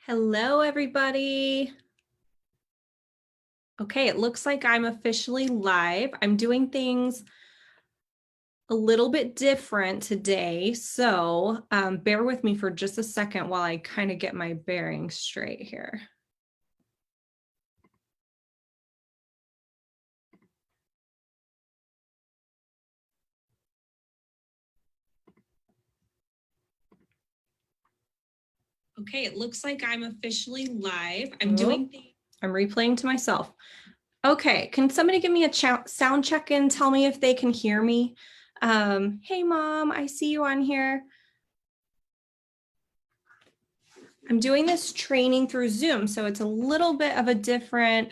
Hello, everybody. Okay, it looks like I'm officially live. I'm doing things a little bit different today, so bear with me for just a second while I kind of get my bearings straight here. Okay, it looks like I'm officially live. I'm replaying to myself. Okay, can somebody give me a sound check in? Tell me if they can hear me. Hey, Mom, I see you on here. I'm doing this training through Zoom, so it's a little bit of a different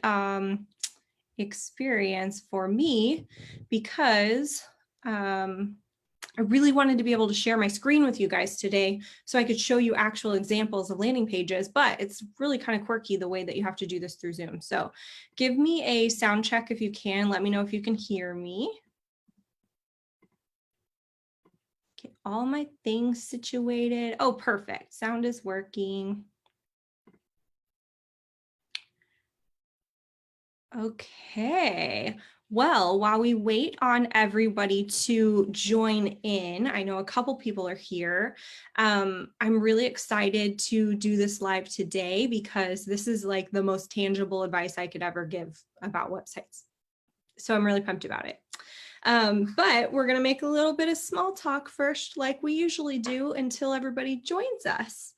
experience for me because I really wanted to be able to share my screen with you guys today so I could show you actual examples of landing pages, but it's really kind of quirky the way that you have to do this through Zoom. So give me a sound check if you can. Let me know if you can hear me. Get all my things situated. Oh, perfect. Sound is working. Okay. Well, while we wait on everybody to join in, I know a couple people are here. I'm really excited to do this live today because this is like the most tangible advice I could ever give about websites. So I'm really pumped about it. But we're going to make a little bit of small talk first, like we usually do, until everybody joins us.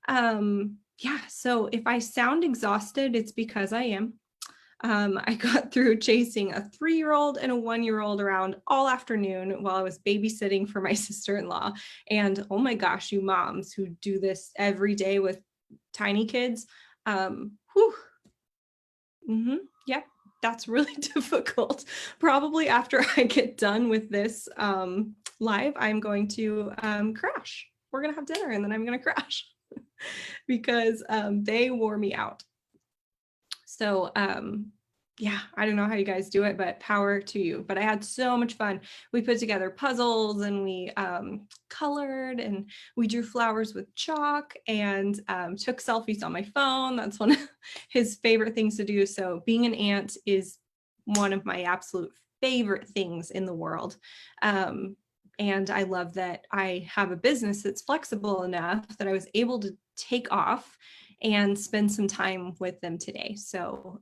Yeah, so if I sound exhausted, it's because I am. I got through chasing a 3-year-old and a 1-year-old around all afternoon while I was babysitting for my sister-in-law. And oh my gosh, you moms who do this every day with tiny kids. Yeah, that's really difficult. Probably after I get done with this live, I'm going to crash. We're going to have dinner and then I'm going to crash because they wore me out. So yeah, I don't know how you guys do it, but power to you. But I had so much fun. We put together puzzles and we colored and we drew flowers with chalk and took selfies on my phone. That's one of his favorite things to do. So being an aunt is one of my absolute favorite things in the world. And I love that I have a business that's flexible enough that I was able to take off and spend some time with them today. So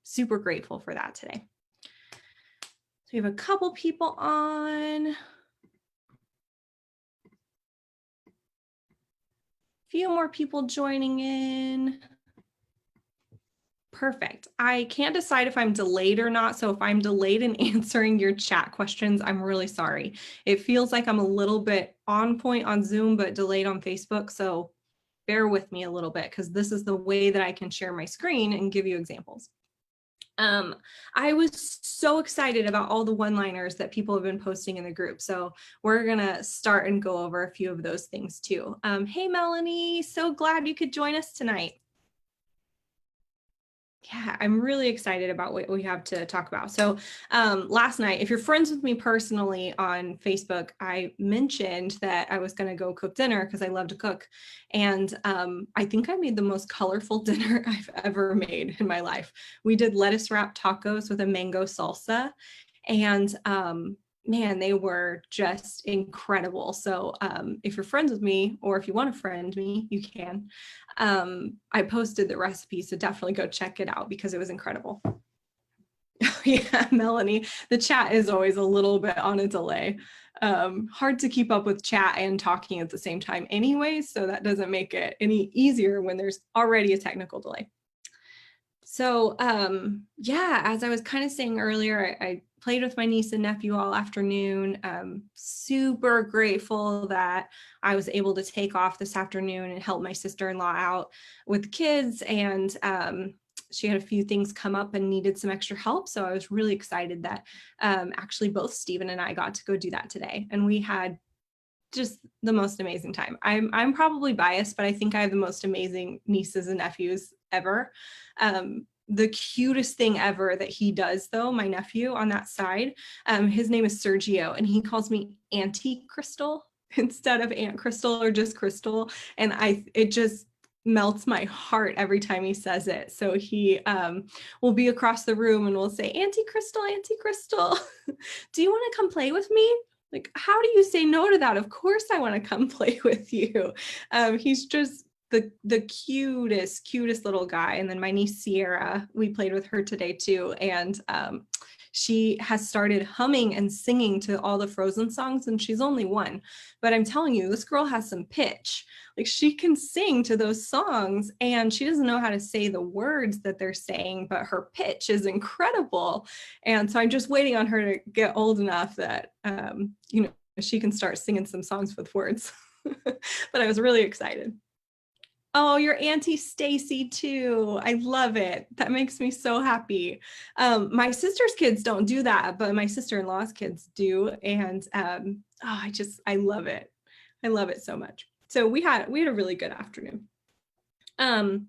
super grateful for that today. So we have a couple people on. A few more people joining in. Perfect. I can't decide if I'm delayed or not. So if I'm delayed in answering your chat questions, I'm really sorry. It feels like I'm a little bit on point on Zoom, but delayed on Facebook. So bear with me a little bit because this is the way that I can share my screen and give you examples. I was so excited about all the one-liners that people have been posting in the group. So we're gonna start and go over a few of those things too. Hey, Melanie, so glad you could join us tonight. Yeah, I'm really excited about what we have to talk about. So last night, if you're friends with me personally on Facebook, I mentioned that I was going to go cook dinner because I love to cook. And I think I made the most colorful dinner I've ever made in my life. We did lettuce wrapped tacos with a mango salsa. And man, they were just incredible. So if you're friends with me, or if you want to friend me, you can. I posted the recipe, so definitely go check it out because it was incredible. Yeah, Melanie, the chat is always a little bit on a delay. Hard to keep up with chat and talking at the same time anyway, so that doesn't make it any easier when there's already a technical delay. So yeah, as I was kind of saying earlier, I played with my niece and nephew all afternoon. Super grateful that I was able to take off this afternoon and help my sister-in-law out with the kids. And she had a few things come up and needed some extra help. So I was really excited that actually both Stephen and I got to go do that today. And we had just the most amazing time. I'm probably biased, but I think I have the most amazing nieces and nephews ever. The cutest thing ever that he does, though, my nephew on that side, his name is Sergio, and he calls me Auntie Crystal instead of Aunt Crystal or just Crystal. And it just melts my heart every time he says it. So he will be across the room and will say, Auntie Crystal, do you want to come play with me? Like, how do you say no to that? Of course I want to come play with you. He's just the cutest little guy. And then my niece Sierra, we played with her today too. And she has started humming and singing to all the Frozen songs, and she's only 1. But I'm telling you, this girl has some pitch. Like, she can sing to those songs, and she doesn't know how to say the words that they're saying, but her pitch is incredible. And so I'm just waiting on her to get old enough that, she can start singing some songs with words. But I was really excited. Oh, your Auntie Stacy too. I love it. That makes me so happy. My sister's kids don't do that, but my sister-in-law's kids do. And I love it. I love it so much. So we had a really good afternoon. Another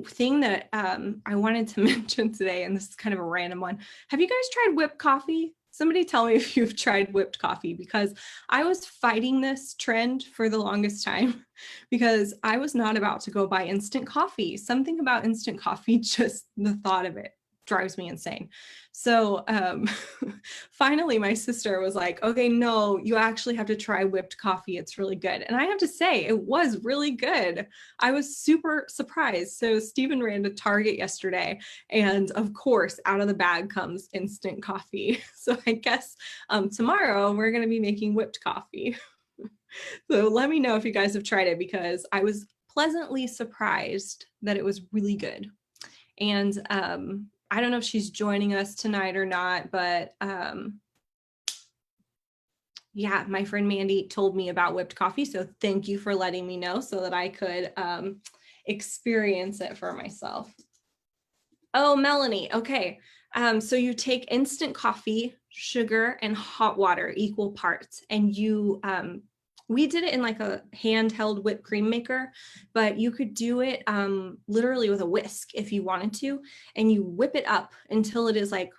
thing that I wanted to mention today, and this is kind of a random one. Have you guys tried whipped coffee? Somebody tell me if you've tried whipped coffee, because I was fighting this trend for the longest time because I was not about to go buy instant coffee. Something about instant coffee, just the thought of it drives me insane. So finally my sister was like, okay, no, you actually have to try whipped coffee. It's really good. And I have to say, it was really good. I was super surprised. So Stephen ran to Target yesterday, and of course, out of the bag comes instant coffee. So I guess tomorrow we're going to be making whipped coffee. So let me know if you guys have tried it, because I was pleasantly surprised that it was really good. And I don't know if she's joining us tonight or not, but my friend Mandy told me about whipped coffee. So thank you for letting me know so that I could experience it for myself. Oh, Melanie. Okay. So you take instant coffee, sugar, and hot water, equal parts, and you we did it in like a handheld whipped cream maker, but you could do it literally with a whisk if you wanted to, and you whip it up until it is like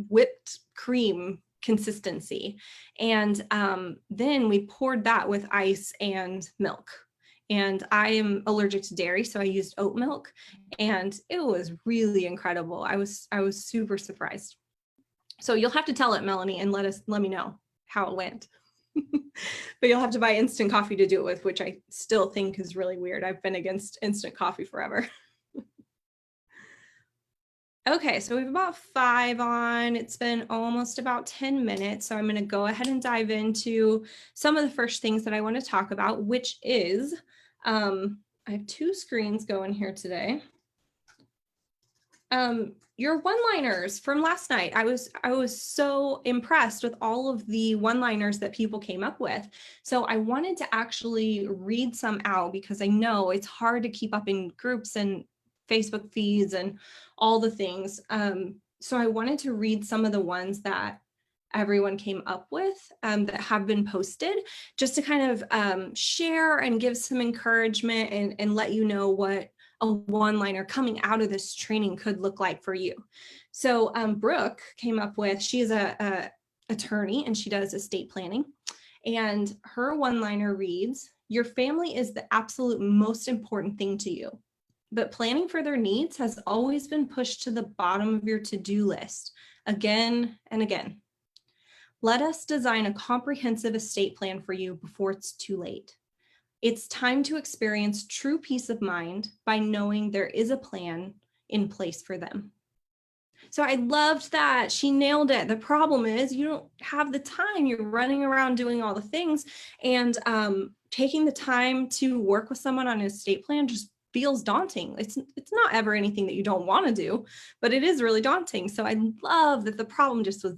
whipped cream consistency. And then we poured that with ice and milk. And I am allergic to dairy, so I used oat milk, and it was really incredible. I was super surprised. So you'll have to tell it, Melanie, and let me know how it went. But you'll have to buy instant coffee to do it with, which I still think is really weird. I've been against instant coffee forever. Okay, so we have about 5 on. It's been almost about 10 minutes. So I'm going to go ahead and dive into some of the first things that I want to talk about, which is, I have 2 screens going here today. Your one-liners from last night. I was so impressed with all of the one-liners that people came up with. So I wanted to actually read some out, because I know it's hard to keep up in groups and Facebook feeds and all the things. So I wanted to read some of the ones that everyone came up with that have been posted, just to kind of share and give some encouragement and let you know what a one-liner coming out of this training could look like for you. So Brooke came up with, she is a attorney and she does estate planning. And her one-liner reads, your family is the absolute most important thing to you, but planning for their needs has always been pushed to the bottom of your to-do list again and again. Let us design a comprehensive estate plan for you before it's too late. It's time to experience true peace of mind by knowing there is a plan in place for them. So I loved that. She nailed it. The problem is you don't have the time. You're running around doing all the things, and taking the time to work with someone on an estate plan just feels daunting. It's not ever anything that you don't want to do, but it is really daunting. So I love that the problem just was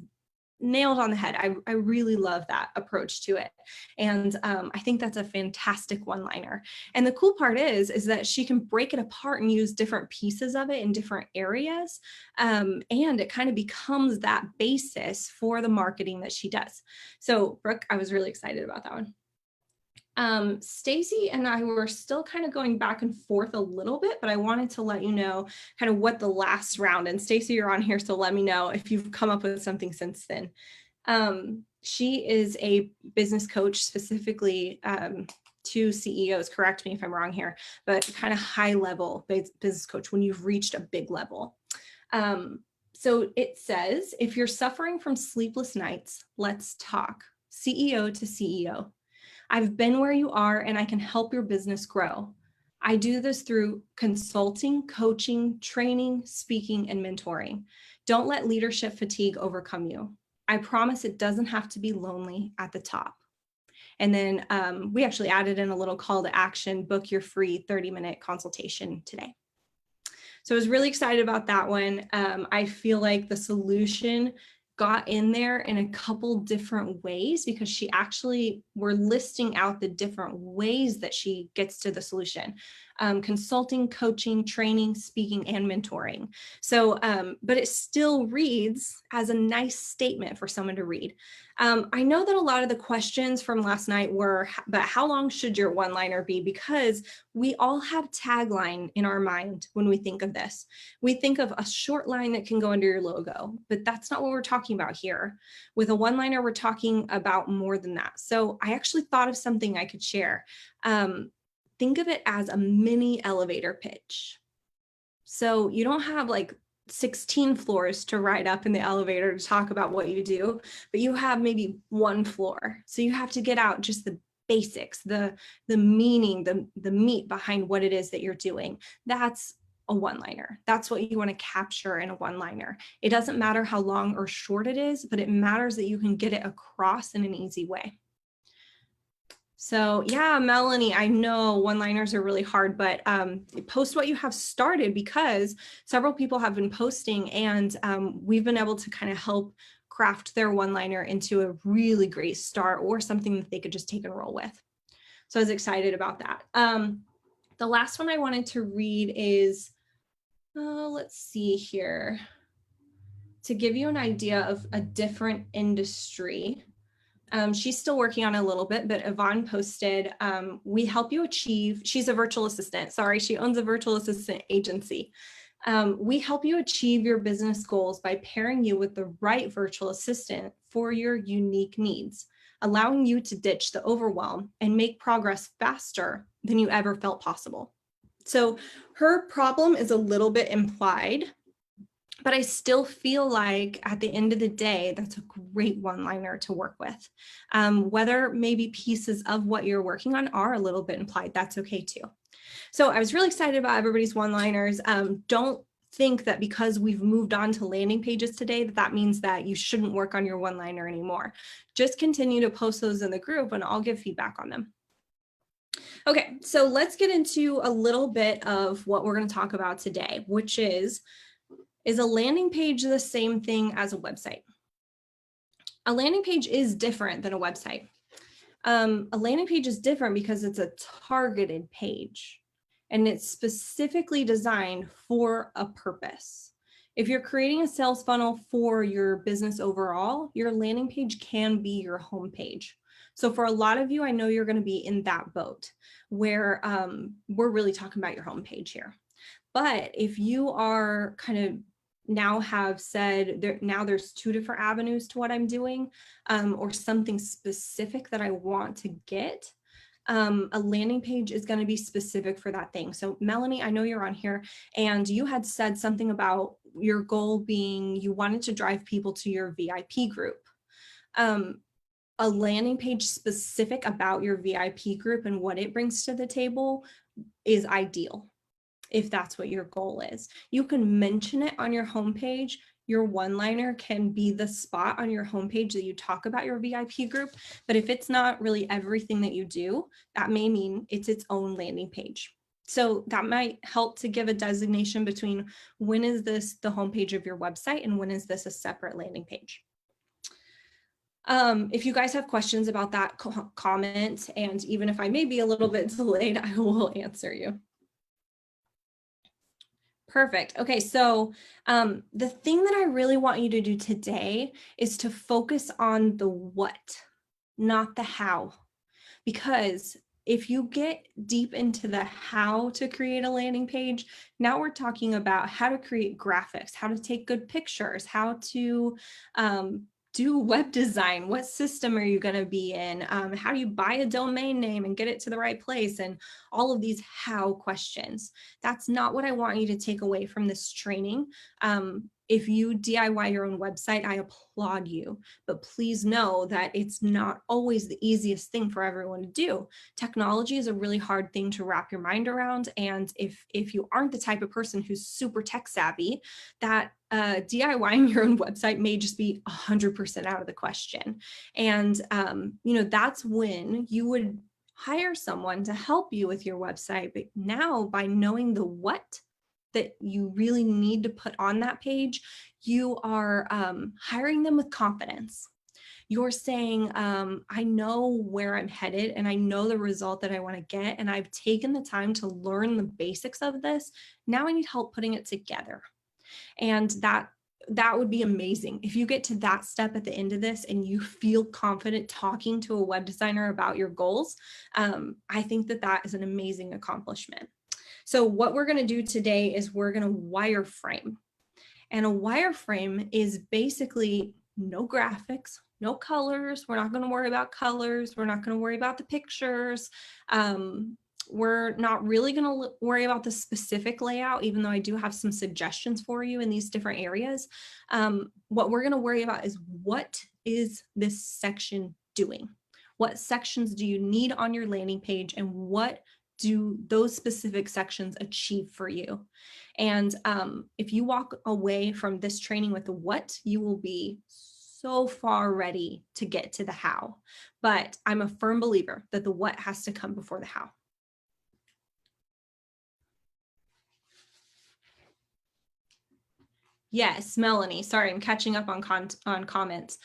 nailed on the head. I really love that approach to it. And I think that's a fantastic one-liner. And the cool part is that she can break it apart and use different pieces of it in different areas. And it kind of becomes that basis for the marketing that she does. So Brooke, I was really excited about that one. Stacy and I were still kind of going back and forth a little bit, but I wanted to let you know kind of what the last round, and Stacy, you're on here, so let me know if you've come up with something since then. She is a business coach specifically to CEOs, correct me if I'm wrong here, but kind of high level business coach when you've reached a big level. So it says, if you're suffering from sleepless nights, let's talk. CEO to CEO. I've been where you are and I can help your business grow. I do this through consulting, coaching, training, speaking, and mentoring. Don't let leadership fatigue overcome you. I promise it doesn't have to be lonely at the top. And then we actually added in a little call to action, book your free 30-minute consultation today. So I was really excited about that one. I feel like the solution got in there in a couple different ways because she actually, we're listing out the different ways that she gets to the solution. Consulting, coaching, training, speaking, and mentoring. So, but it still reads as a nice statement for someone to read. I know that a lot of the questions from last night were, but how long should your one-liner be? Because we all have tagline in our mind when we think of this. We think of a short line that can go under your logo, but that's not what we're talking about here. With a one-liner, we're talking about more than that. So I actually thought of something I could share. Think of it as a mini elevator pitch. So you don't have like 16 floors to ride up in the elevator to talk about what you do, but you have maybe one floor. So you have to get out just the basics, the meaning, the meat behind what it is that you're doing. That's a one-liner. That's what you want to capture in a one-liner. It doesn't matter how long or short it is, but it matters that you can get it across in an easy way. So yeah, Melanie, I know one-liners are really hard, but post what you have started because several people have been posting and we've been able to kind of help craft their one-liner into a really great start or something that they could just take and roll with. So I was excited about that. The last one I wanted to read is, let's see here, to give you an idea of a different industry. She's still working on it a little bit, but Yvonne posted, we help you achieve, she's a virtual assistant. Sorry, she owns a virtual assistant agency. We help you achieve your business goals by pairing you with the right virtual assistant for your unique needs, allowing you to ditch the overwhelm and make progress faster than you ever felt possible. So her problem is a little bit implied, but I still feel like at the end of the day, that's a great one-liner to work with. Whether maybe pieces of what you're working on are a little bit implied, that's okay too. So I was really excited about everybody's one-liners. Don't think that because we've moved on to landing pages today, that means that you shouldn't work on your one-liner anymore. Just continue to post those in the group and I'll give feedback on them. Okay, so let's get into a little bit of what we're going to talk about today, which is a landing page the same thing as a website? A landing page is different than a website. A landing page is different because it's a targeted page and it's specifically designed for a purpose. If you're creating a sales funnel for your business overall, your landing page can be your homepage. So for a lot of you, I know you're going to be in that boat where we're really talking about your homepage here. But if you are kind of now have said now there's two different avenues to what I'm doing or something specific that I want to get, a landing page is going to be specific for that thing. So Melanie, I know you're on here and you had said something about your goal being you wanted to drive people to your VIP group. A landing page specific about your VIP group and what it brings to the table is ideal. If that's what your goal is, you can mention it on your homepage. Your one-liner can be the spot on your homepage that you talk about your VIP group. But if it's not really everything that you do, that may mean it's its own landing page. So that might help to give a designation between when is this the homepage of your website and when is this a separate landing page. If you guys have questions about that, comment, and even if I may be a little bit delayed, I will answer you. Perfect. Okay, so the thing that I really want you to do today is to focus on the what, not the how. Because if you get deep into the how to create a landing page, now we're talking about how to create graphics, how to take good pictures, how to do web design? What system are you going to be in? How do you buy a domain name and get it to the right place? And all of these how questions. That's not what I want you to take away from this training. If you DIY your own website, I applaud you, but please know that it's not always the easiest thing for everyone to do. Technology is a really hard thing to wrap your mind around. And if you aren't the type of person who's super tech savvy, that DIYing your own website may just be 100% out of the question. And, that's when you would hire someone to help you with your website. But now, by knowing the what that you really need to put on that page, you are hiring them with confidence. You're saying, I know where I'm headed and I know the result that I want to get, and I've taken the time to learn the basics of this. Now I need help putting it together. And that would be amazing. If you get to that step at the end of this and you feel confident talking to a web designer about your goals, I think that is an amazing accomplishment. So what we're going to do today is we're going to wireframe. And a wireframe is basically no graphics, no colors. We're not going to worry about colors. We're not going to worry about the pictures. We're not really going to worry about the specific layout, even though I do have some suggestions for you in these different areas. What we're going to worry about is, what is this section doing? What sections do you need on your landing page, and what do those specific sections achieve for you? And if you walk away from this training with the what, you will be so far ready to get to the how. But I'm a firm believer that the what has to come before the how. Yes, Melanie, sorry, I'm catching up on comments.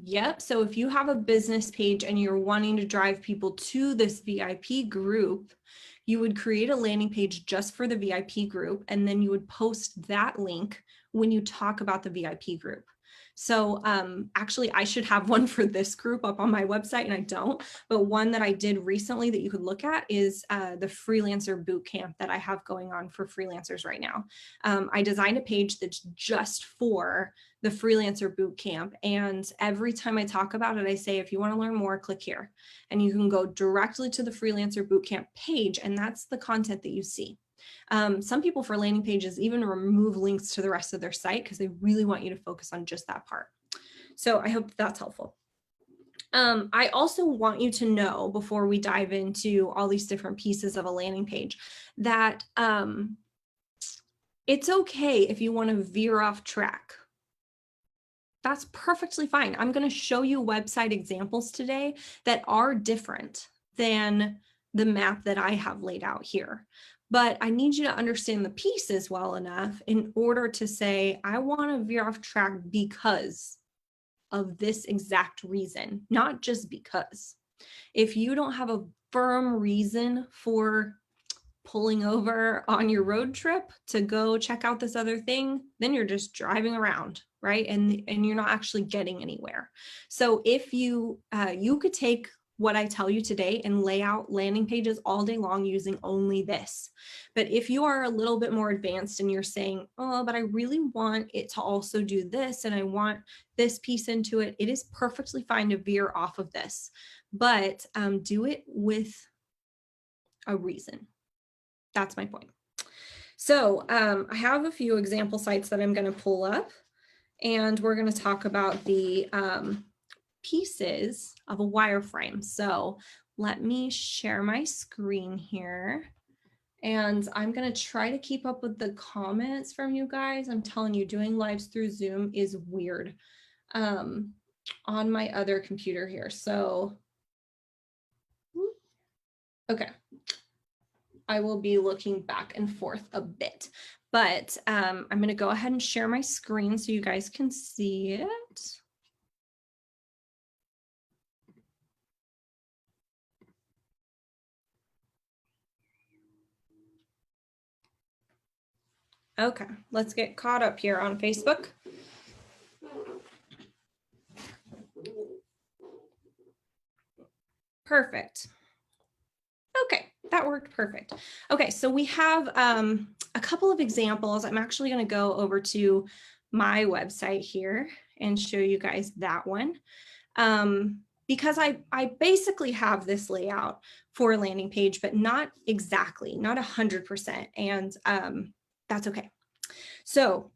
Yep, so if you have a business page and you're wanting to drive people to this VIP group, you would create a landing page just for the VIP group, and then you would post that link when you talk about the VIP group. So actually, I should have one for this group up on my website, and I don't. But one that I did recently that you could look at is the freelancer bootcamp that I have going on for freelancers right now. I designed a page that's just for the freelancer bootcamp. And every time I talk about it, I say, if you want to learn more, click here. And you can go directly to the freelancer bootcamp page, and that's the content that you see. Some people for landing pages even remove links to the rest of their site because they really want you to focus on just that part. So I hope that's helpful. I also want you to know, before we dive into all these different pieces of a landing page, that it's okay if you want to veer off track. That's perfectly fine. I'm going to show you website examples today that are different than the map that I have laid out here. But I need you to understand the pieces well enough in order to say, I want to veer off track because of this exact reason, not just because. If you don't have a firm reason for pulling over on your road trip to go check out this other thing, then you're just driving around, right? And you're not actually getting anywhere. So if you could take what I tell you today and lay out landing pages all day long using only this. But if you are a little bit more advanced and you're saying, oh, but I really want it to also do this, and I want this piece into it, it is perfectly fine to veer off of this, but do it with a reason. That's my point. So I have a few example sites that I'm going to pull up, and we're going to talk about the pieces of a wireframe. So let me share my screen here, and I'm going to try to keep up with the comments from you guys. I'm telling you, doing lives through Zoom is weird on my other computer here. So, okay. I will be looking back and forth a bit, but I'm going to go ahead and share my screen so you guys can see it. Okay, let's get caught up here on Facebook. Perfect. Okay, that worked perfect. Okay, so we have a couple of examples. I'm actually going to go over to my website here and show you guys that one. Because I basically have this layout for a landing page, but not exactly, not 100%. And that's okay. So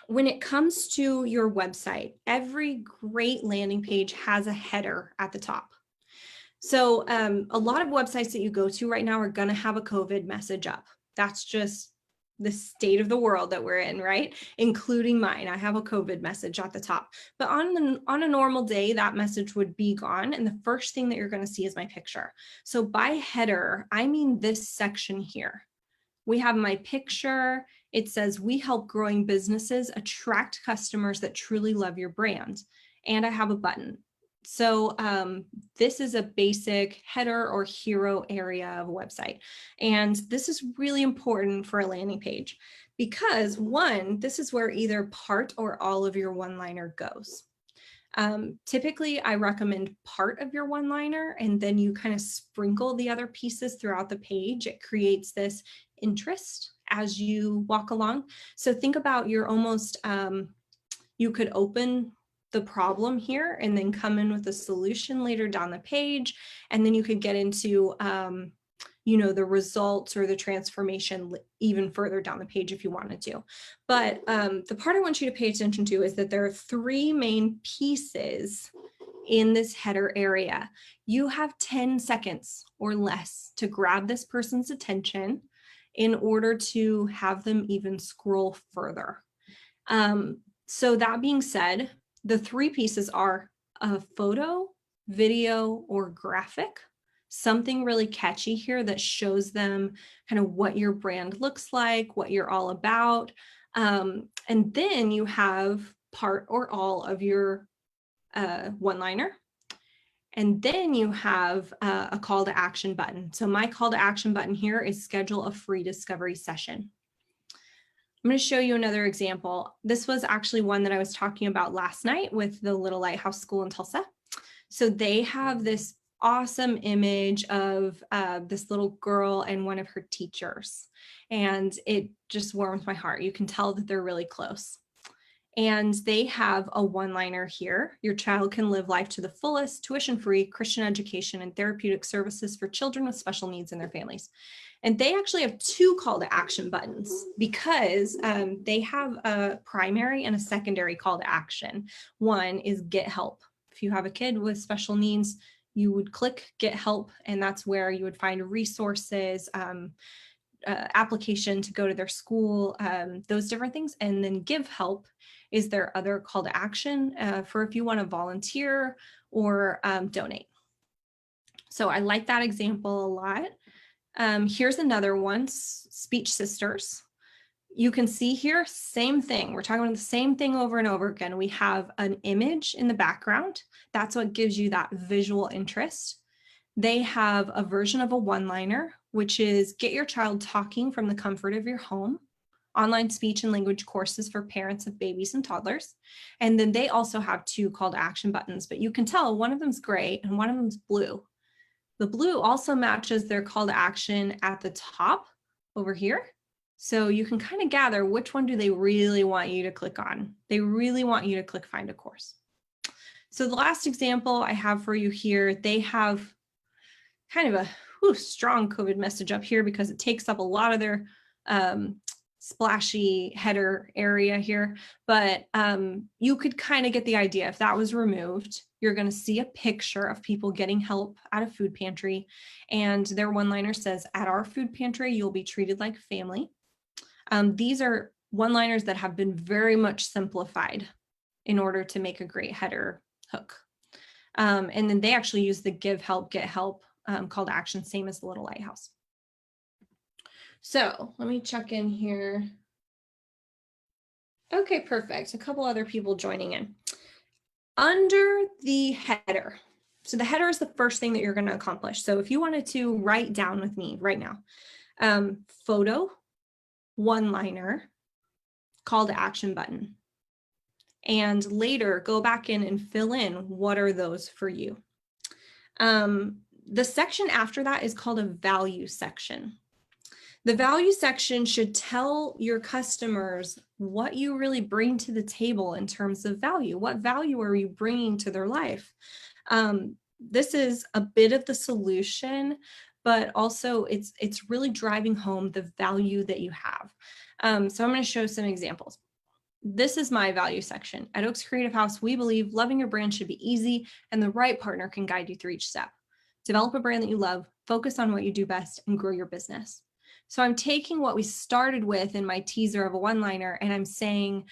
when it comes to your website, every great landing page has a header at the top. So a lot of websites that you go to right now are going to have a COVID message up. That's just the state of the world that we're in, right? Including mine. I have a COVID message at the top. But on a normal day, that message would be gone. And the first thing that you're going to see is my picture. So by header, I mean this section here. We have my picture. It says, we help growing businesses attract customers that truly love your brand. And I have a button. So this is a basic header or hero area of a website. And this is really important for a landing page because one, this is where either part or all of your one-liner goes. Typically, I recommend part of your one-liner and then you kind of sprinkle the other pieces throughout the page. It creates this interest as you walk along. So think about you're almost, you could open the problem here and then come in with a solution later down the page. And then you could get into, the results or the transformation even further down the page if you wanted to. But the part I want you to pay attention to is that there are three main pieces in this header area. You have 10 seconds or less to grab this person's attention in order to have them even scroll further. So that being said, the three pieces are a photo, video, or graphic. Something really catchy here that shows them kind of what your brand looks like, what you're all about. And then you have part or all of your one-liner. And then you have a call to action button. So my call to action button here is schedule a free discovery session. I'm going to show you another example. This was actually one that I was talking about last night with the Little Lighthouse School in Tulsa. So they have this awesome image of this little girl and one of her teachers. And it just warms my heart. You can tell that they're really close. And they have a one-liner here. Your child can live life to the fullest, tuition-free, Christian education, and therapeutic services for children with special needs and their families. And they actually have two call to action buttons because they have a primary and a secondary call to action. One is get help. If you have a kid with special needs, you would click get help, and that's where you would find resources, application to go to their school, those different things. And then give help is their other call to action for if you want to volunteer or donate. So I like that example a lot. Here's another one, Speech Sisters. You can see here, same thing. We're talking about the same thing over and over again. We have an image in the background. That's what gives you that visual interest. They have a version of a one-liner, which is get your child talking from the comfort of your home, online speech and language courses for parents of babies and toddlers. And then they also have two call to action buttons, but you can tell one of them's gray and one of them's blue. The blue also matches their call to action at the top over here. So you can kind of gather which one do they really want you to click on. They really want you to click find a course. So the last example I have for you here, they have kind of a strong COVID message up here because it takes up a lot of their splashy header area here, but you could kind of get the idea. If that was removed, you're going to see a picture of people getting help at a food pantry, and their one-liner says, at our food pantry, you'll be treated like family. These are one-liners that have been very much simplified in order to make a great header hook. And then they actually use the give help, get help call to action, same as the Little Lighthouse. So let me check in here. Okay, perfect. A couple other people joining in. Under the header, so the header is the first thing that you're going to accomplish. So if you wanted to write down with me right now, photo, one-liner, call to action button. And later go back in and fill in what are those for you. The section after that is called a value section. The value section should tell your customers what you really bring to the table in terms of value. What value are you bringing to their life? This is a bit of the solution, but also it's really driving home the value that you have. So I'm going to show some examples. This is my value section. At Oaks Creative House, we believe loving your brand should be easy and the right partner can guide you through each step. Develop a brand that you love, focus on what you do best, and grow your business. So I'm taking what we started with in my teaser of a one-liner and I'm saying,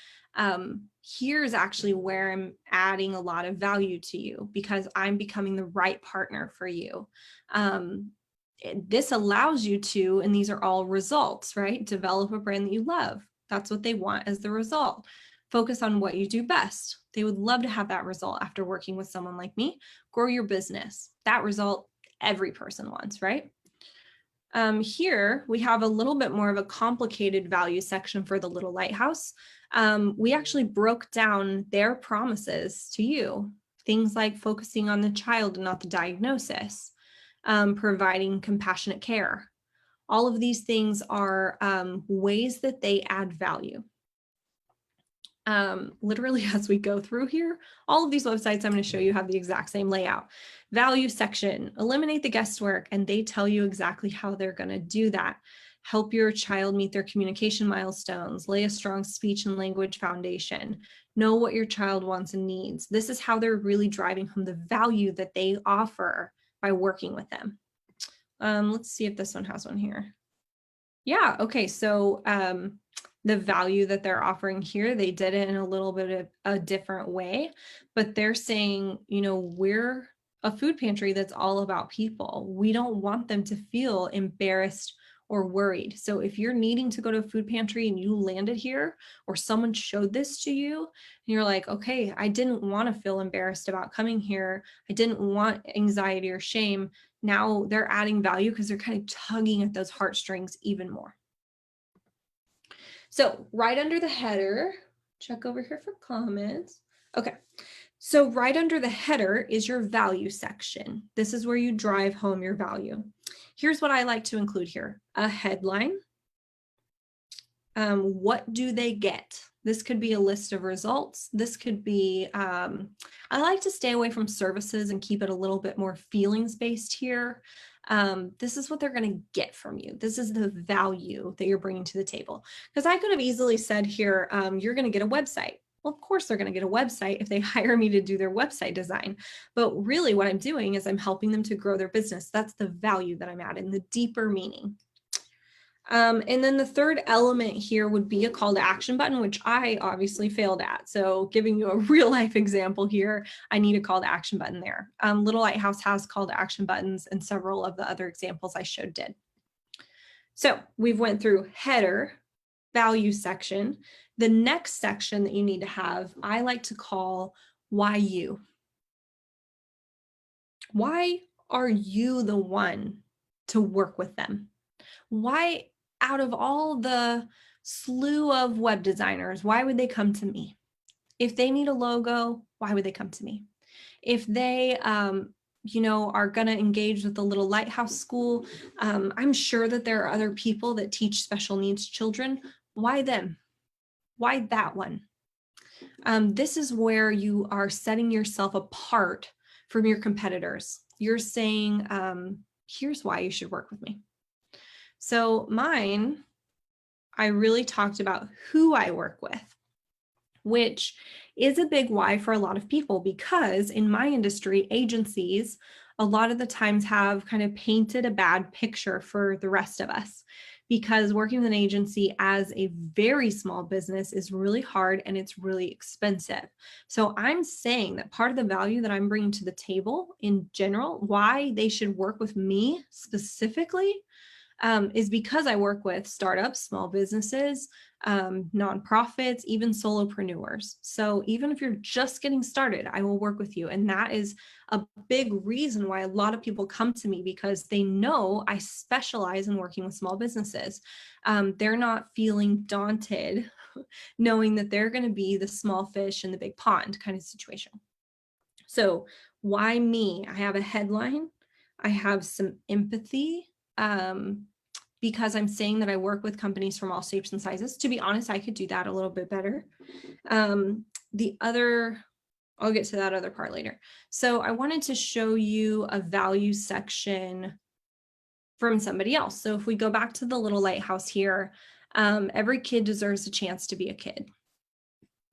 here's actually where I'm adding a lot of value to you because I'm becoming the right partner for you. This allows you to, and these are all results, right? Develop a brand that you love. That's what they want as the result. Focus on what you do best. They would love to have that result after working with someone like me. Grow your business. That result every person wants, right? Here we have a little bit more of a complicated value section for the Little Lighthouse. We actually broke down their promises to you. Things like focusing on the child and not the diagnosis, providing compassionate care. All of these things are ways that they add value. Literally as we go through here, all of these websites I'm going to show you have the exact same layout. Value section, eliminate the guesswork, and they tell you exactly how they're going to do that. Help your child meet their communication milestones, lay a strong speech and language foundation, know what your child wants and needs. This is how they're really driving home the value that they offer by working with them. Let's see if this one has one here. Yeah, okay, so the value that they're offering here, they did it in a little bit of a different way, but they're saying, you know, we're a food pantry that's all about people. We don't want them to feel embarrassed or worried. So if you're needing to go to a food pantry and you landed here or someone showed this to you and you're like, okay, I didn't want to feel embarrassed about coming here. I didn't want anxiety or shame. Now they're adding value because they're kind of tugging at those heartstrings even more. So right under the header, check over here for comments. Okay, so right under the header is your value section. This is where you drive home your value. Here's what I like to include here. A headline. What do they get? This could be a list of results. This could be, I like to stay away from services and keep it a little bit more feelings-based here. This is what they're going to get from you. This is the value that you're bringing to the table. Because I could have easily said here, you're going to get a website. Well, of course they're going to get a website if they hire me to do their website design. But really what I'm doing is I'm helping them to grow their business. That's the value that I'm adding, the deeper meaning. And then the third element here would be a call to action button, which I obviously failed at. So giving you a real life example here, I need a call to action button there. Little Lighthouse has call to action buttons and several of the other examples I showed did. So we've went through header, value section. The next section that you need to have, I like to call why you. Why are you the one to work with them? Why, out of all the slew of web designers, why would they come to me? If they need a logo, why would they come to me? If they, you know, are going to engage with the Little Lighthouse School, I'm sure that there are other people that teach special needs children. Why them? Why that one? This is where you are setting yourself apart from your competitors. You're saying, here's why you should work with me. So mine, I really talked about who I work with, which is a big why for a lot of people, because in my industry, agencies a lot of the times have kind of painted a bad picture for the rest of us, because working with an agency as a very small business is really hard and it's really expensive. So I'm saying that part of the value that I'm bringing to the table in general, why they should work with me specifically, is because I work with startups, small businesses, nonprofits, even solopreneurs. So even if you're just getting started, I will work with you. And that is a big reason why a lot of people come to me, because they know I specialize in working with small businesses. They're not feeling daunted knowing that they're going to be the small fish in the big pond kind of situation. So why me? I have a headline. I have some empathy, because I'm saying that I work with companies from all shapes and sizes. To be honest, I could do that a little bit better. The other, I'll get to that other part later. So I wanted to show you a value section from somebody else. So if we go back to the little lighthouse here, every kid deserves a chance to be a kid.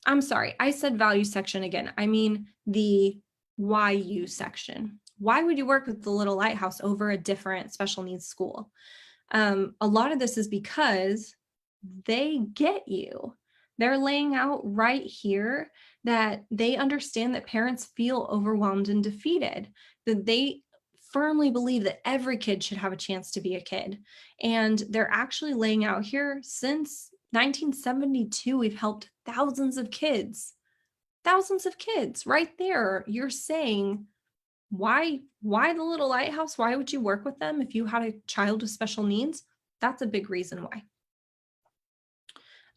I'm sorry, I said value section again. I mean the YU section. Why would you work with the little lighthouse over a different special needs school? A lot of this is because they get you. They're laying out right here that they understand that parents feel overwhelmed and defeated, that they firmly believe that every kid should have a chance to be a kid. And they're actually laying out here since 1972, we've helped thousands of kids right there. You're saying, why the little lighthouse? Why would you work with them if you had a child with special needs? That's a big reason why.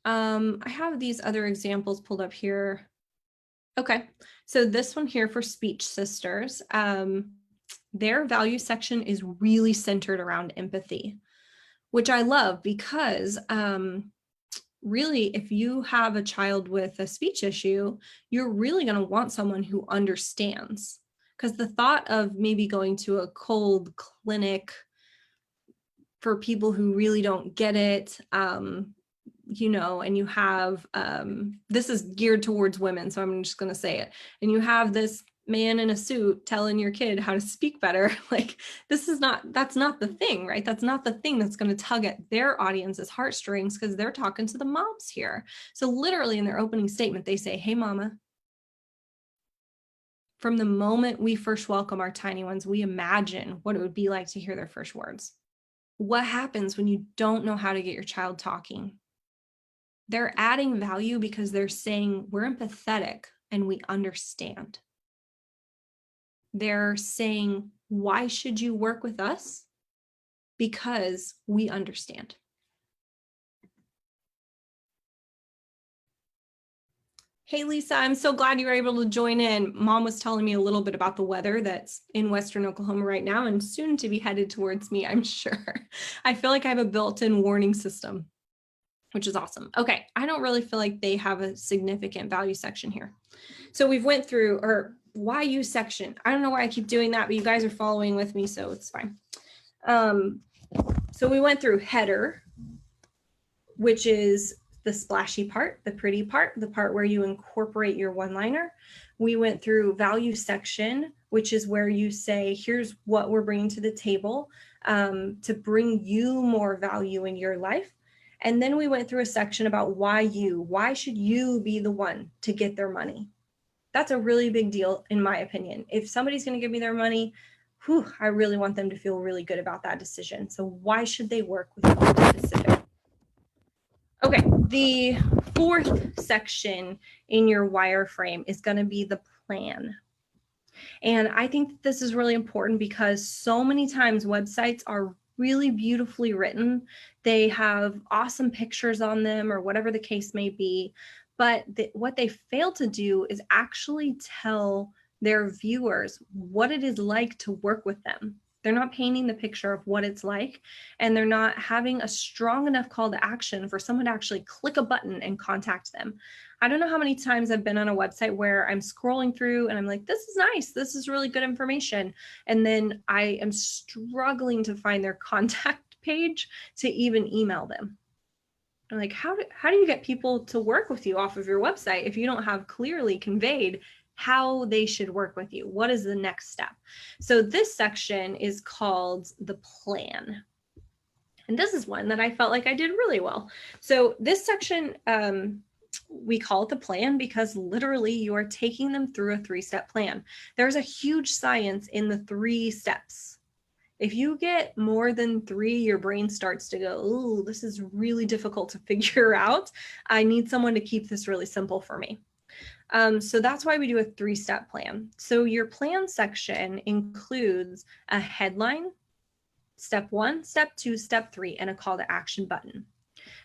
I have these other examples pulled up here. Okay, so this one here for Speech Sisters, their value section is really centered around empathy, which I love because really, if you have a child with a speech issue, you're really going to want someone who understands. Because the thought of maybe going to a cold clinic for people who really don't get it, you know, and you have, this is geared towards women, so I'm just going to say it, and you have this man in a suit telling your kid how to speak better, like that's not the thing, right? That's not the thing that's going to tug at their audience's heartstrings, because they're talking to the moms here. So literally in their opening statement, they say, "Hey mama." From the moment we first welcome our tiny ones, we imagine what it would be like to hear their first words. What happens when you don't know how to get your child talking? They're adding value because they're saying we're empathetic and we understand. They're saying, why should you work with us? Because we understand. Hey, Lisa, I'm so glad you were able to join in. Mom was telling me a little bit about the weather that's in Western Oklahoma right now and soon to be headed towards me, I'm sure. I feel like I have a built-in warning system, which is awesome. Okay, I don't really feel like they have a significant value section here. So we've went through our YU section. I don't know why I keep doing that, but you guys are following with me, so it's fine. So we went through header, which is the splashy part, the pretty part, the part where you incorporate your one-liner. We went through value section, which is where you say, here's what we're bringing to the table to bring you more value in your life. And then we went through a section about why should you be the one to get their money? That's a really big deal, in my opinion. If somebody's going to give me their money, I really want them to feel really good about that decision. So why should they work with you specific? Okay, the fourth section in your wireframe is going to be the plan. And I think that this is really important because so many times websites are really beautifully written. They have awesome pictures on them or whatever the case may be. But what they fail to do is actually tell their viewers what it is like to work with them. They're not painting the picture of what it's like, and they're not having a strong enough call to action for someone to actually click a button and contact them. I don't know how many times I've been on a website where I'm scrolling through and I'm like, this is nice, this is really good information. And then I am struggling to find their contact page to even email them. I'm like, how do you get people to work with you off of your website if you don't have clearly conveyed how they should work with you? What is the next step? So this section is called the plan. And this is one that I felt like I did really well. So this section, we call it the plan because literally you are taking them through a 3-step plan. There's a huge science in the 3 steps. If you get more than 3, your brain starts to go, oh, this is really difficult to figure out. I need someone to keep this really simple for me. So that's why we do a 3-step plan. So your plan section includes a headline, step 1, step 2, step 3, and a call to action button.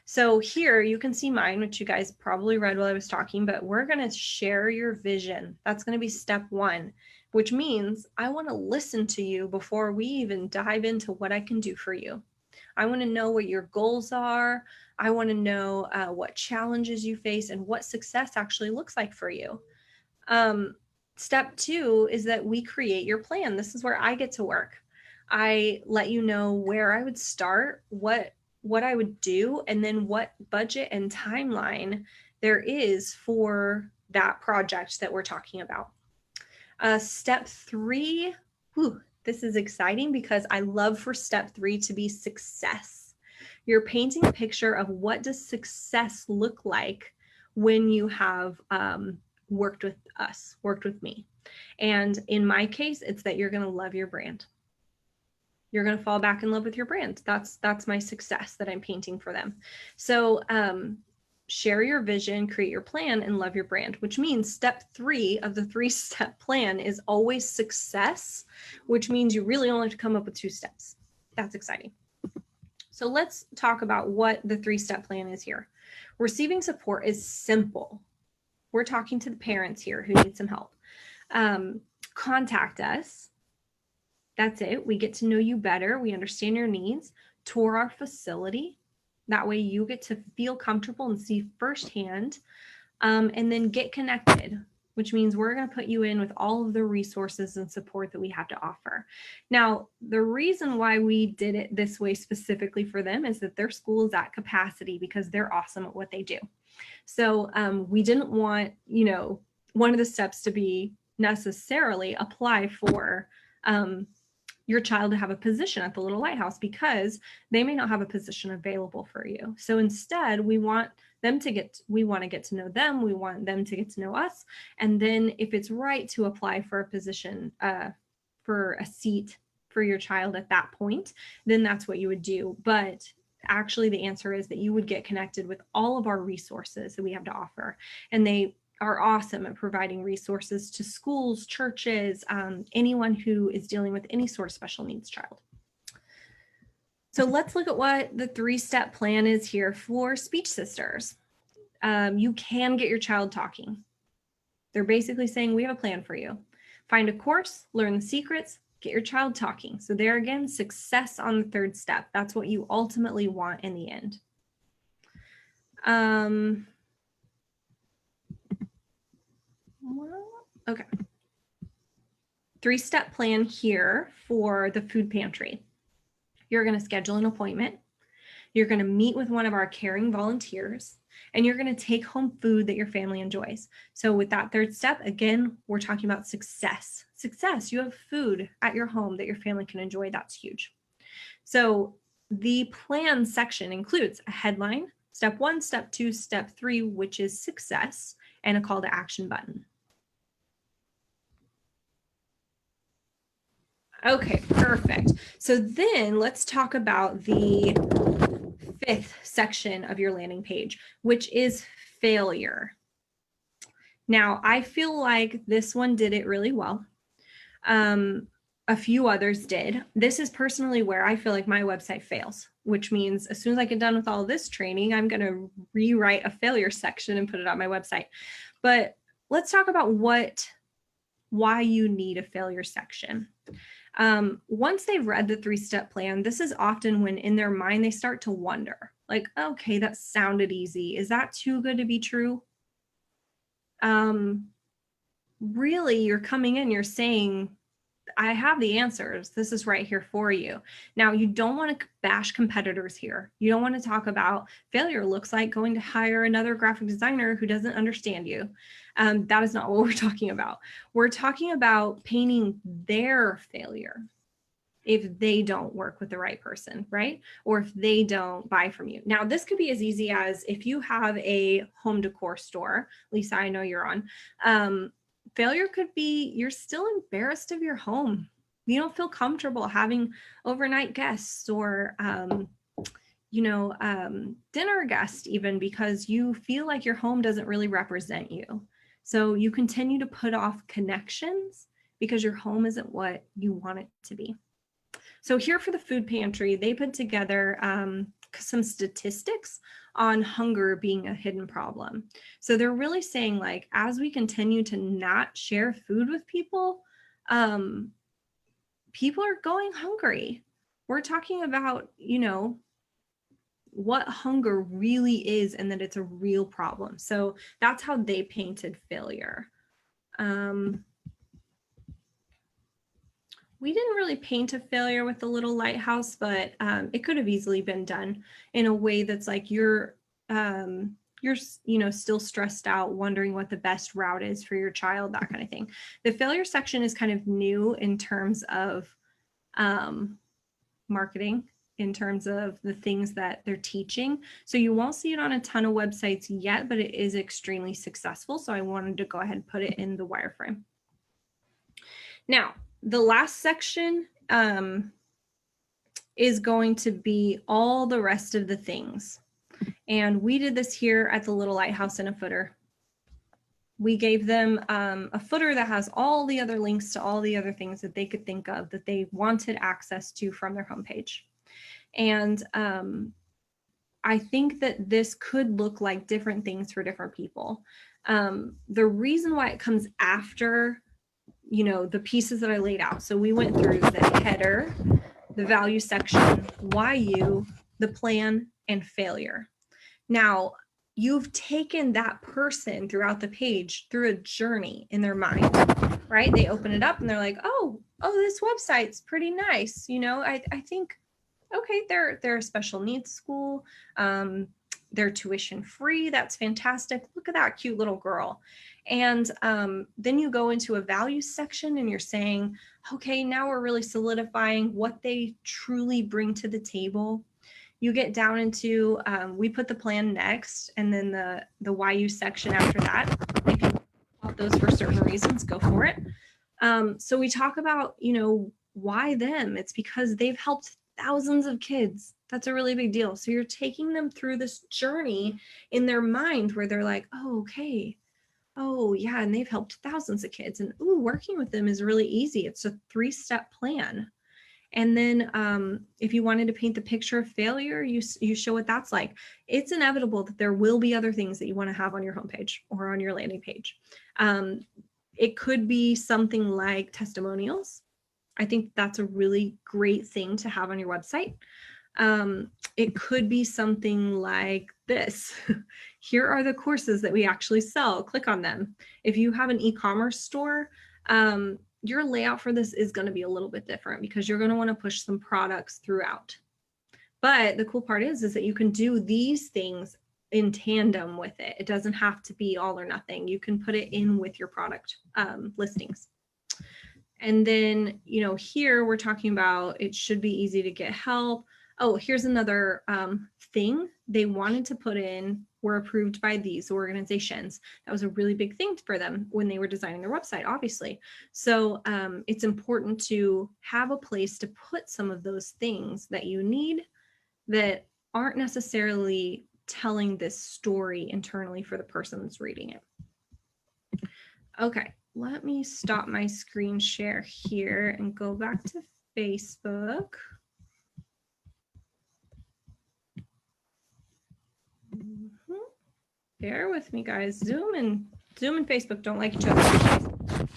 So here you can see mine, which you guys probably read while I was talking, but we're going to share your vision. That's going to be step one, which means I want to listen to you before we even dive into what I can do for you. I want to know what your goals are. I want to know what challenges you face and what success actually looks like for you. Step two is that we create your plan. This is where I get to work. I let you know where I would start, what I would do, and then what budget and timeline there is for that project that we're talking about. Step three, this is exciting because I love for step three to be success. You're painting a picture of what does success look like when you have worked with us, worked with me. And in my case, it's that you're going to love your brand. You're going to fall back in love with your brand. That's my success that I'm painting for them. So share your vision, create your plan, and love your brand, which means step three of the 3-step plan is always success, which means you really only have to come up with 2 steps. That's exciting. So let's talk about what the 3-step plan is here. Receiving support is simple. We're talking to the parents here who need some help. Contact us. That's it. We get to know you better. We understand your needs. Tour our facility. That way you get to feel comfortable and see firsthand, and then get connected, which means we're going to put you in with all of the resources and support that we have to offer. Now, the reason why we did it this way specifically for them is that their school is at capacity because they're awesome at what they do. So we didn't want, one of the steps to be necessarily apply for your child to have a position at the Little Lighthouse because they may not have a position available for you. So instead, we want to get to know them. We want them to get to know us. And then if it's right to apply for a position, for a seat for your child at that point, then that's what you would do. But actually the answer is that you would get connected with all of our resources that we have to offer. And they are awesome at providing resources to schools, churches, anyone who is dealing with any sort of special needs child. So let's look at what the 3-step plan is here for Speech Sisters. You can get your child talking. They're basically saying, we have a plan for you. Find a course, learn the secrets, get your child talking. So there again, success on the 3rd step. That's what you ultimately want in the end. Okay. 3-step plan here for the food pantry. You're going to schedule an appointment. You're going to meet with one of our caring volunteers, and you're going to take home food that your family enjoys. So with that 3rd step, again, we're talking about success. Success, you have food at your home that your family can enjoy. That's huge. So the plan section includes a headline, step 1, step 2, step 3, which is success, and a call to action button. Okay, perfect. So then let's talk about the 5th section of your landing page, which is failure. Now, I feel like this one did it really well. A few others did. This is personally where I feel like my website fails, which means as soon as I get done with all this training, I'm going to rewrite a failure section and put it on my website. But let's talk about why you need a failure section. Once they've read the 3-step plan, this is often when in their mind they start to wonder, like, okay, that sounded easy. Is that too good to be true? Really, you're coming in, you're saying, I have the answers. This is right here for you. Now, you don't want to bash competitors here. You don't want to talk about failure looks like going to hire another graphic designer who doesn't understand you. That is not what we're talking about. We're talking about painting their failure if they don't work with the right person, right? Or if they don't buy from you. Now, this could be as easy as if you have a home decor store, Lisa, I know you're on, failure could be you're still embarrassed of your home. You don't feel comfortable having overnight guests or, dinner guests even because you feel like your home doesn't really represent you. So you continue to put off connections because your home isn't what you want it to be. So here for the food pantry, they put together some statistics on hunger being a hidden problem. So they're really saying, like, as we continue to not share food with people, people are going hungry. We're talking about, what hunger really is and that it's a real problem. So that's how they painted failure. We didn't really paint a failure with the little lighthouse, but it could have easily been done in a way that's like you're still stressed out, wondering what the best route is for your child, that kind of thing. The failure section is kind of new in terms of marketing, in terms of the things that they're teaching. So you won't see it on a ton of websites yet, but it is extremely successful. So I wanted to go ahead and put it in the wireframe. Now, the last section is going to be all the rest of the things. And we did this here at the Little Lighthouse in a footer. We gave them a footer that has all the other links to all the other things that they could think of that they wanted access to from their homepage. And I think that this could look like different things for different people. The reason why it comes after, the pieces that I laid out. So we went through the header, the value section, why you, the plan, and failure. Now, you've taken that person throughout the page through a journey in their mind, right? They open it up and they're like, oh, this website's pretty nice. I think, okay, they're a special needs school. They're tuition free. That's fantastic. Look at that cute little girl. And then you go into a values section and you're saying, okay, now we're really solidifying what they truly bring to the table. You get down into, we put the plan next, and then the why you section after that. If you want those for certain reasons, go for it. So we talk about, why them? It's because they've helped thousands of kids. That's a really big deal. So you're taking them through this journey in their mind where they're like, oh, okay. Oh, yeah. And they've helped thousands of kids. And working with them is really easy. It's a 3-step plan. And then if you wanted to paint the picture of failure, you show what that's like. It's inevitable that there will be other things that you want to have on your homepage or on your landing page. It could be something like testimonials. I think that's a really great thing to have on your website. It could be something like this. Here are the courses that we actually sell. Click on them. If you have an e-commerce store, your layout for this is going to be a little bit different because you're going to want to push some products throughout. But the cool part is that you can do these things in tandem with it. It doesn't have to be all or nothing. You can put it in with your product listings. And then, here we're talking about it should be easy to get help. Oh, here's another thing they wanted to put in. Were approved by these organizations. That was a really big thing for them when they were designing their website, obviously. So it's important to have a place to put some of those things that you need that aren't necessarily telling this story internally for the person that's reading it. Okay, let me stop my screen share here and go back to Facebook. Bear with me, guys. Zoom and Facebook don't like each other.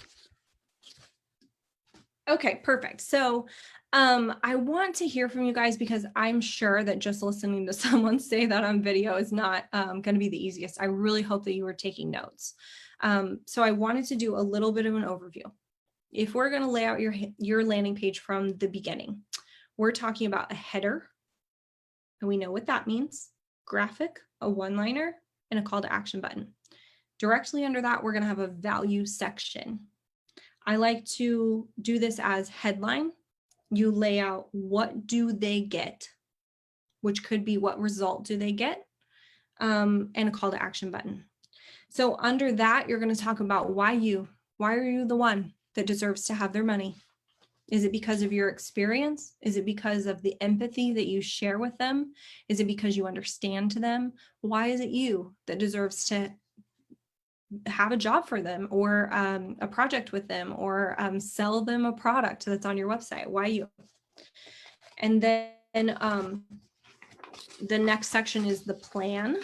Okay, perfect. So I want to hear from you guys because I'm sure that just listening to someone say that on video is not going to be the easiest. I really hope that you were taking notes. So I wanted to do a little bit of an overview. If we're going to lay out your landing page from the beginning, we're talking about a header, and we know what that means, graphic, a one-liner, and a call to action button. Directly under that, we're going to have a value section. I like to do this as headline. You lay out what do they get, which could be what result do they get, and a call to action button. So under that, you're going to talk about why are you the one that deserves to have their money? Is it because of your experience? Is it because of the empathy that you share with them? Is it because you understand them? Why is it you that deserves to have a job for them or a project with them or sell them a product that's on your website? Why you? And then The next section is the plan.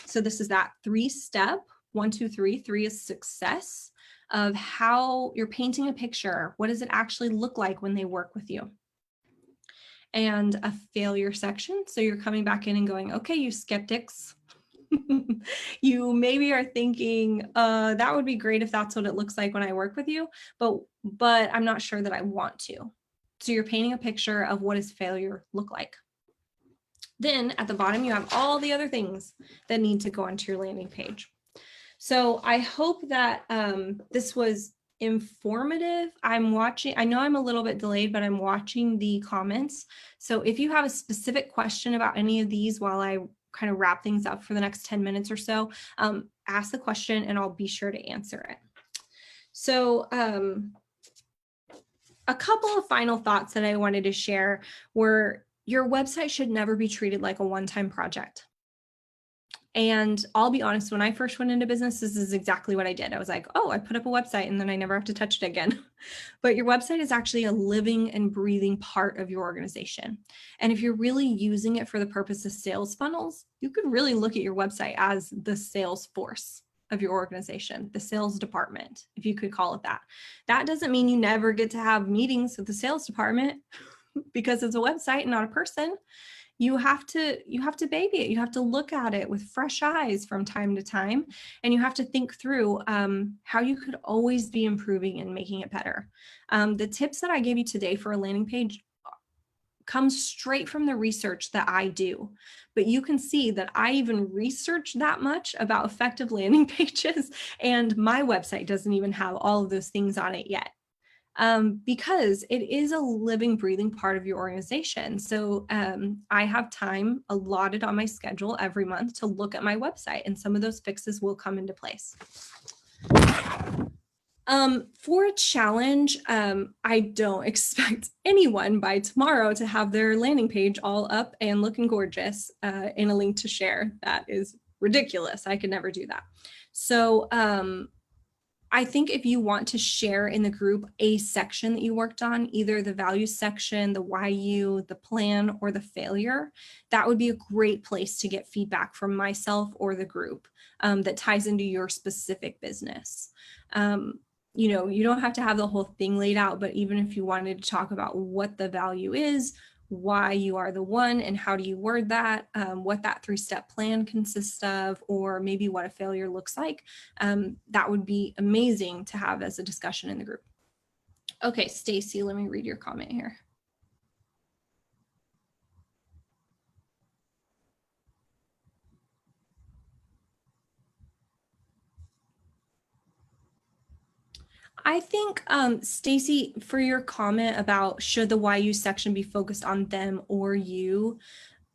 So this is that 3-step, 1, 2, 3. 3 is success of how you're painting a picture. What does it actually look like when they work with you? And a failure section. So you're coming back in and going, okay, you skeptics, you maybe are thinking, that would be great if that's what it looks like when I work with you, but I'm not sure that I want to. So you're painting a picture of what does failure look like. Then at the bottom, you have all the other things that need to go onto your landing page. So I hope that this was informative. I know I'm a little bit delayed, but I'm watching the comments. So if you have a specific question about any of these while I kind of wrap things up for the next 10 minutes or so, ask the question and I'll be sure to answer it. So a couple of final thoughts that I wanted to share were your website should never be treated like a one-time project. And I'll be honest, when I first went into business, this is exactly what I did. I was like, oh, I put up a website and then I never have to touch it again. But your website is actually a living and breathing part of your organization. And if you're really using it for the purpose of sales funnels, you could really look at your website as the sales force of your organization, the sales department, if you could call it that. That doesn't mean you never get to have meetings with the sales department because it's a website and not a person. You have to baby it. You have to look at it with fresh eyes from time to time. And you have to think through how you could always be improving and making it better. The tips that I gave you today for a landing page comes straight from the research that I do. But you can see that I even research that much about effective landing pages, and my website doesn't even have all of those things on it yet. Because it is a living, breathing part of your organization. So I have time allotted on my schedule every month to look at my website, and some of those fixes will come into place. For a challenge, I don't expect anyone by tomorrow to have their landing page all up and looking gorgeous in a link to share. That is ridiculous. I could never do that. So I think if you want to share in the group a section that you worked on, either the value section, the why you, the plan, or the failure, that would be a great place to get feedback from myself or the group that ties into your specific business. You know, you don't have to have the whole thing laid out, but even if you wanted to talk about what the value is, why you are the one, and how do you word that, what that 3-step plan consists of, or maybe what a failure looks like, that would be amazing to have as a discussion in the group. Okay, Stacy, let me read your comment here. I think, Stacy, for your comment about should the why you section be focused on them or you,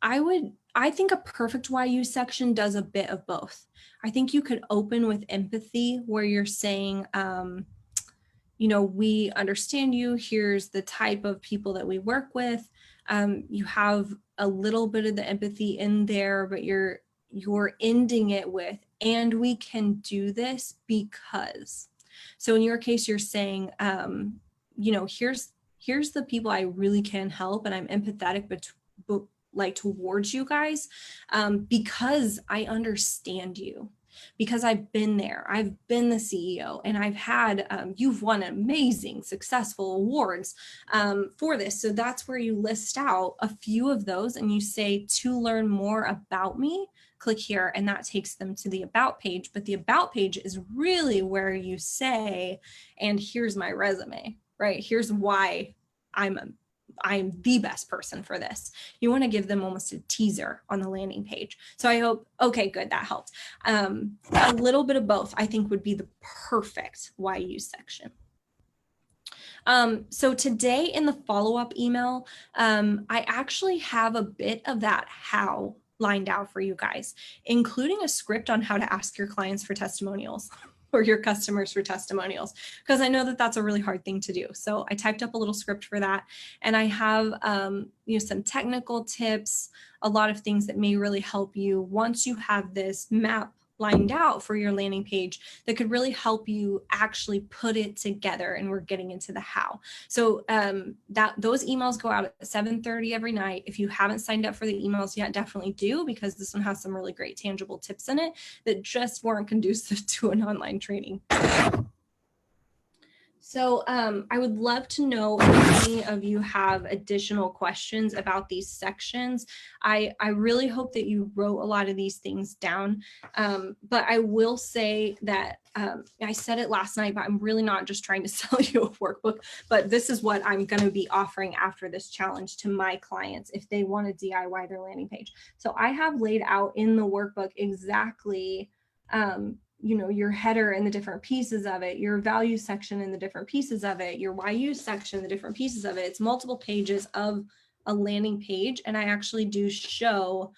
I think a perfect why you section does a bit of both. I think you could open with empathy where you're saying, you know, we understand you. Here's the type of people that we work with. You have a little bit of the empathy in there, but you're ending it with, and we can do this because. So in your case, you're saying, you know, here's the people I really can help, and I'm empathetic, but like towards you guys, because I understand you, because I've been there. I've been the CEO, and I've had, you've won amazing, successful awards for this. So that's where you list out a few of those, and you say, to learn more about me, click here, and that takes them to the about page. But the about page is really where you say, and here's my resume, right? Here's why I'm the best person for this. You want to give them almost a teaser on the landing page. So I hope, okay, good, that helped. A little bit of both, I think, would be the perfect why use section. So today in the follow-up email, I actually have a bit of that how lined out for you guys, including a script on how to ask your clients for testimonials or your customers for testimonials, because I know that that's a really hard thing to do. So I typed up a little script for that, and I have you know, some technical tips, a lot of things that may really help you once you have this map lined out for your landing page that could really help you actually put it together. And we're getting into the how. So those emails go out at 7:30 every night. If you haven't signed up for the emails yet, definitely do, because this one has some really great tangible tips in it that just weren't conducive to an online training. So I would love to know if any of you have additional questions about these sections. I really hope that you wrote a lot of these things down, but I will say that I said it last night, but I'm really not just trying to sell you a workbook, but this is what I'm going to be offering after this challenge to my clients if they want to DIY their landing page. So I have laid out in the workbook exactly your header and the different pieces of it, your value section and the different pieces of it, your why use section, the different pieces of it. It's multiple pages of a landing page. And I actually do show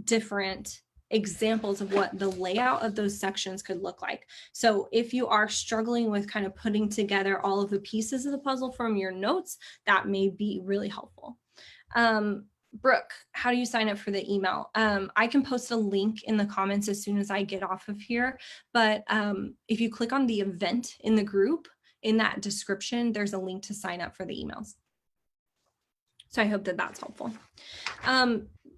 different examples of what the layout of those sections could look like. So if you are struggling with kind of putting together all of the pieces of the puzzle from your notes, that may be really helpful. Brooke, how do you sign up for the email? I can post a link in the comments as soon as I get off of here, but if you click on the event in the group, in that description, there's a link to sign up for the emails. So I hope that that's helpful.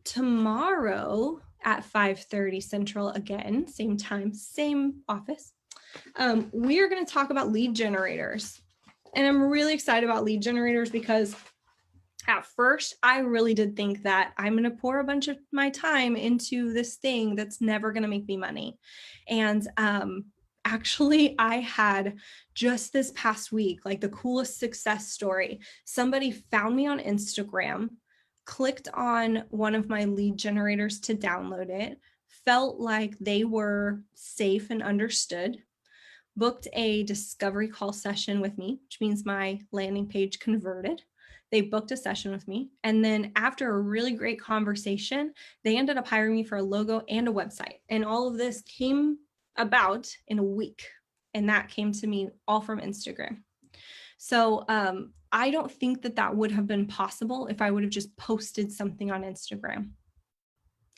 Tomorrow at 5:30 Central, again, same time, same office, we are going to talk about lead generators. And I'm really excited about lead generators because at first, I really did think that I'm going to pour a bunch of my time into this thing that's never going to make me money. And actually, I had just this past week, like the coolest success story. Somebody found me on Instagram, clicked on one of my lead generators to download it, felt like they were safe and understood, booked a discovery call session with me, which means my landing page converted. They booked a session with me. And then after a really great conversation, they ended up hiring me for a logo and a website. And all of this came about in a week. And that came to me all from Instagram. So I don't think that that would have been possible if I would have just posted something on Instagram.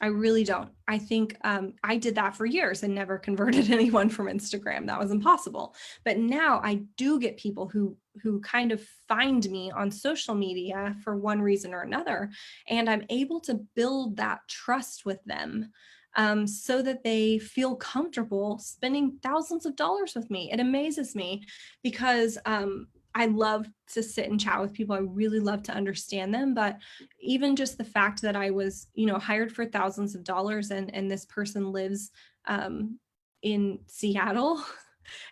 I really don't. I think I did that for years and never converted anyone from Instagram. That was impossible. But now I do get people who kind of find me on social media for one reason or another, and I'm able to build that trust with them so that they feel comfortable spending thousands of dollars with me. It amazes me because I love to sit and chat with people. I really love to understand them. But even just the fact that I was, hired for thousands of dollars and this person lives in Seattle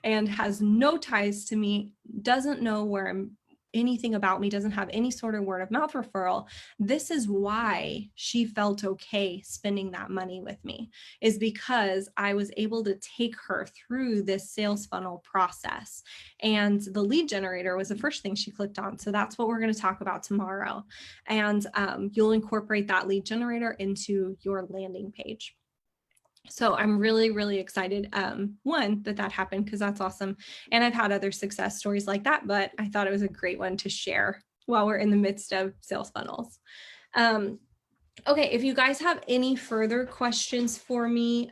and has no ties to me, doesn't know where I'm anything about me, doesn't have any sort of word of mouth referral. This is why she felt okay spending that money with me, is because I was able to take her through this sales funnel process. And the lead generator was the first thing she clicked on. So that's what we're going to talk about tomorrow. And you'll incorporate that lead generator into your landing page. So I'm really, really excited, one, that happened, because that's awesome. And I've had other success stories like that, but I thought it was a great one to share while we're in the midst of sales funnels. Okay, if you guys have any further questions for me,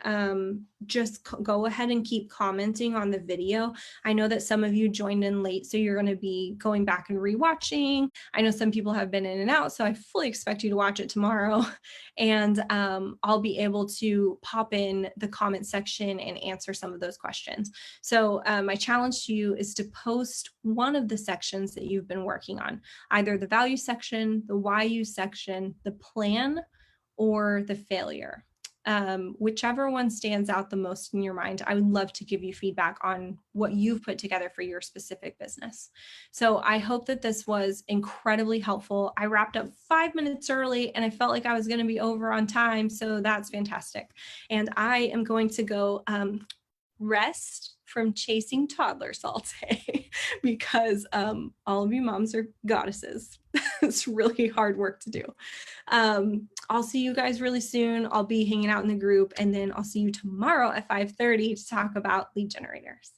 just go ahead and keep commenting on the video. I know that some of you joined in late, so you're going to be going back and rewatching. I know some people have been in and out, so I fully expect you to watch it tomorrow. And I'll be able to pop in the comment section and answer some of those questions. So my challenge to you is to post one of the sections that you've been working on, either the value section, the why you section, the plan, or the failure. Whichever one stands out the most in your mind, I would love to give you feedback on what you've put together for your specific business. So I hope that this was incredibly helpful. I wrapped up 5 minutes early and I felt like I was going to be over on time. So that's fantastic. And I am going to go rest from chasing toddlers all day because all of you moms are goddesses. It's really hard work to do. I'll see you guys really soon. I'll be hanging out in the group, and then I'll see you tomorrow at 5:30 to talk about lead generators.